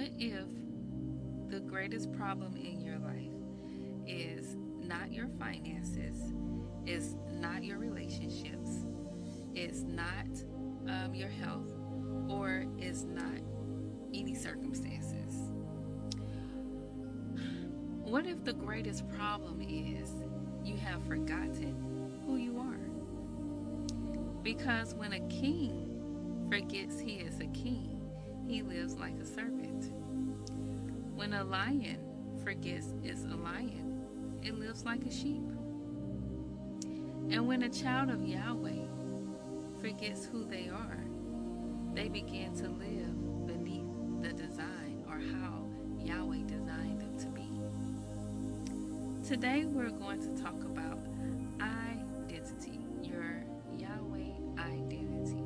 What if the greatest problem in your life is not your finances, is not your relationships, is not your health, or is not any circumstances? What if the greatest problem is you have forgotten who you are? Because when a king forgets he is a king, he lives like a serpent. When a lion forgets it's a lion, it lives like a sheep. And when a child of Yahweh forgets who they are, they begin to live beneath the design or how Yahweh designed them to be. Today we're going to talk about identity, your Yahweh identity.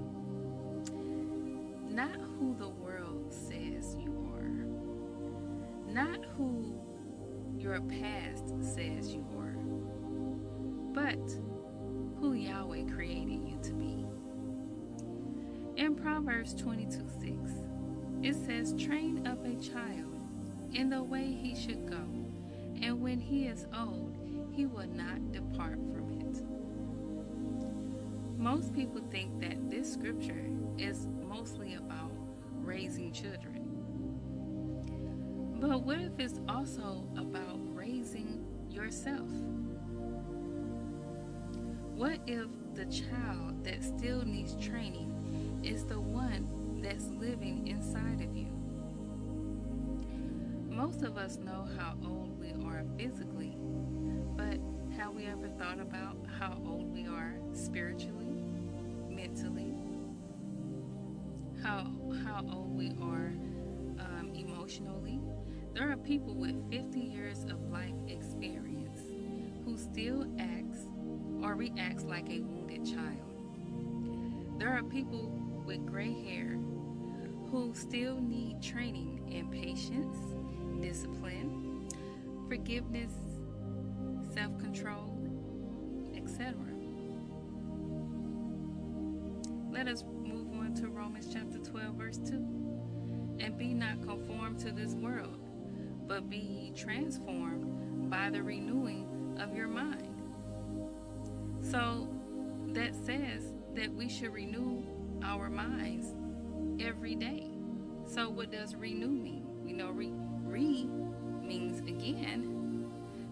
Not who the world says you are, not who your past says you are, but who Yahweh created you to be. In Proverbs 22:6, it says, "Train up a child in the way he should go, and when he is old, he will not depart from it." Most people think that this scripture is mostly about raising children. But what if it's also about raising yourself? What if the child that still needs training is the one that's living inside of you? Most of us know how old we are physically, but have we ever thought about how old we are spiritually, mentally? How old we are emotionally? There are people with 50 years of life experience who still acts or reacts like a wounded child. There are people with gray hair who still need training in patience, discipline, forgiveness, self-control, etc. Let us move on to Romans chapter 12, verse 2. "And be not conformed to this world, but be ye transformed by the renewing of your mind." So that says that we should renew our minds every day. So what does renew mean? We know re means again,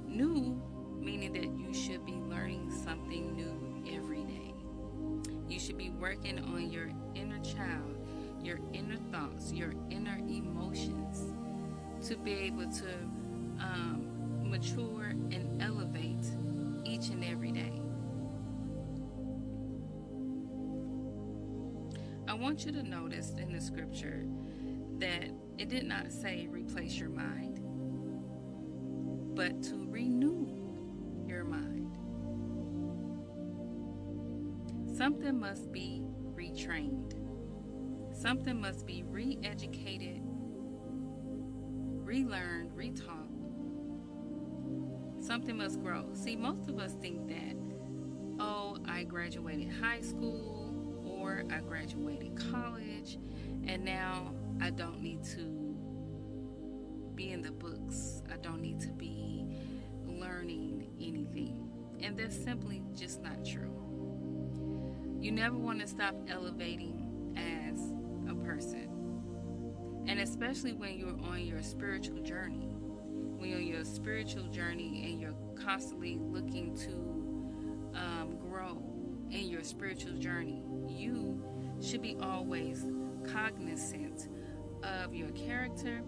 new meaning that you should be learning something new every day. You should be working on your inner child, your inner thoughts, your inner emotions to be able to mature and elevate each and every day. I want you to notice in the scripture that it did not say replace your mind, but to renew your mind. Something must be retrained. Something must be re-educated, relearned, retaught. Something must grow. See, most of us think that, oh, I graduated high school or I graduated college and now I don't need to be in the books. I don't need to be learning anything. And that's simply just not true. You never want to stop elevating as a person. And especially when you're on your spiritual journey. When you're on your spiritual journey and you're constantly looking to grow in your spiritual journey, you should be always cognizant of your character,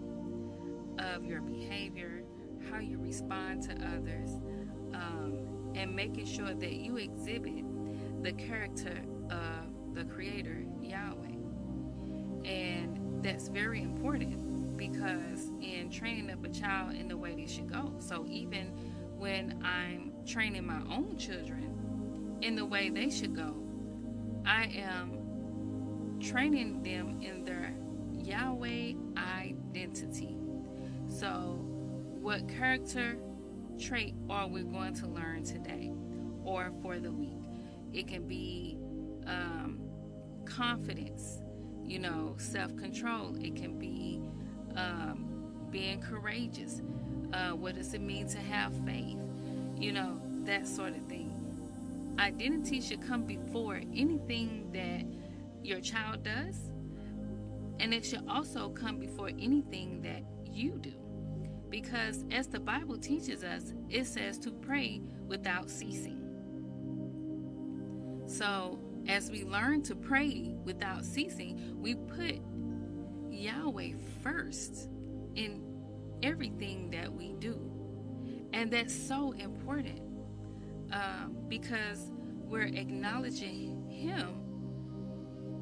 of your behavior, how you respond to others, and making sure that you exhibit the character of the Creator, Yahweh. And that's very important because in training up a child in the way they should go. So even when I'm training my own children in the way they should go, I am training them in their Yahweh identity. So what character trait are we going to learn today or for the week? It can be confidence, self-control. It can be being courageous. What does it mean to have faith? That sort of thing. Identity should come before anything that your child does, and it should also come before anything that you do. Because as the Bible teaches us, it says to pray without ceasing. So as we learn to pray without ceasing, we put Yahweh first in everything that we do. And that's so important, because we're acknowledging Him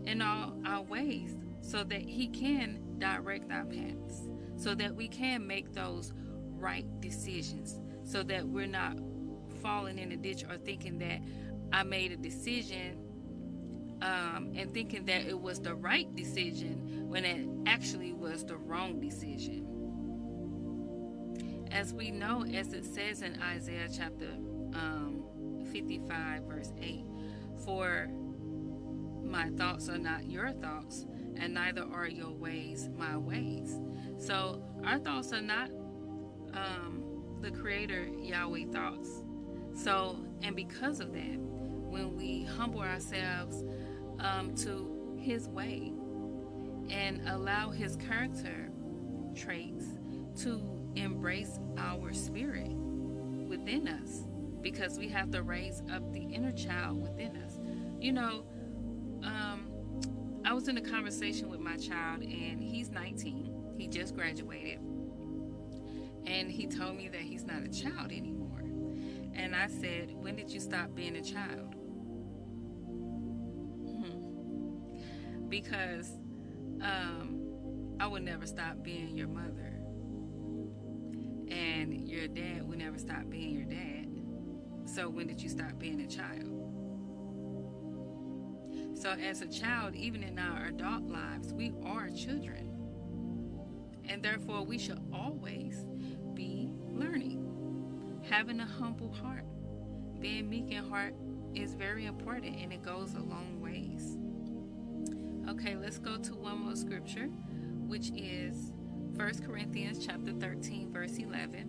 in all our ways so that He can direct our paths, so that we can make those right decisions, so that we're not falling in a ditch or thinking that I made a decision and thinking that it was the right decision when it actually was the wrong decision. As we know, as it says in Isaiah chapter 55 verse 8, for my thoughts are not your thoughts, and neither are your ways my ways. So our thoughts are not the Creator Yahweh thoughts. So, and because of that, when we humble ourselves to His way and allow His character traits to embrace our spirit within us, because we have to raise up the inner child within us. I was in a conversation with my child, and he's 19. He just graduated, and he told me that he's not a child anymore. And I said, when did you stop being a child? Because I would never stop being your mother, and your dad would never stop being your dad. So when did you stop being a child? So as a child, even in our adult lives, we are children. And therefore, we should always be learning. Having a humble heart, being meek in heart is very important, and it goes a long ways. Okay, let's go to one more scripture, which is 1 Corinthians chapter 13, verse 11.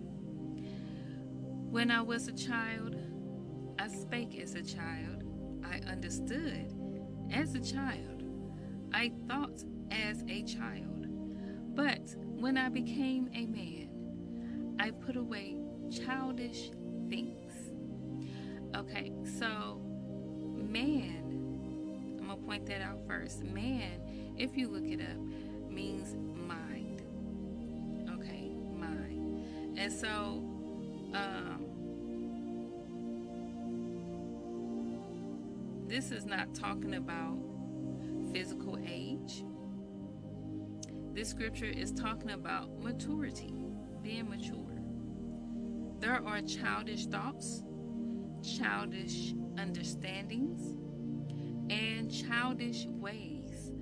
When I was a child, I spake as a child. I understood as a child. I thought as a child. But when I became a man, I put away childish things. Okay, so man, I'm going to point that out first. Man, if you look it up, means mind. Okay, mind. And so, this is not talking about physical age. This scripture is talking about maturity, being mature. There are childish thoughts, childish understandings, and childish ways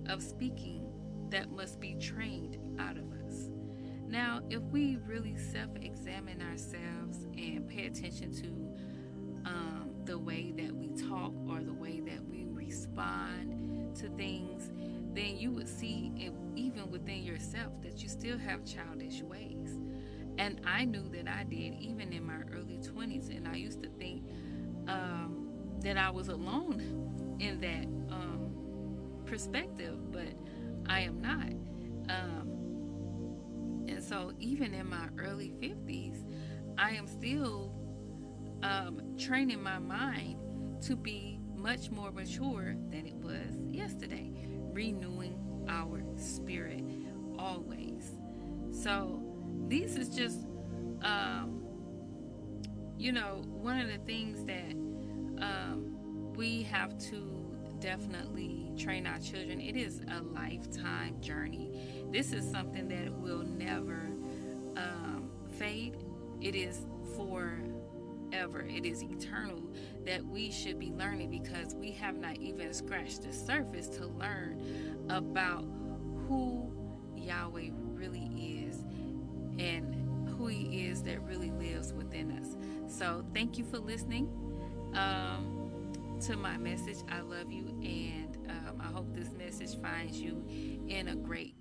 of speaking that must be trained out of us. Now, if we really self-examine ourselves and pay attention to the way that we talk or the way that we respond to things, then you would see, even within yourself, that you still have childish ways. And I knew that I did, even in my early 20s, and I used to think that I was alone in that perspective, but I am not. And so even in my early 50s, I am still training my mind to be much more mature than it was yesterday, renewing our spirit always. So this is just one of the things that we have to definitely train our children. It is a lifetime journey. This is something that will never fade. It is forever. It is eternal, that we should be learning, because we have not even scratched the surface to learn about who Yahweh really is and who He is that really lives within us. So thank you for listening to my message. I love you, and I hope this message finds you in a great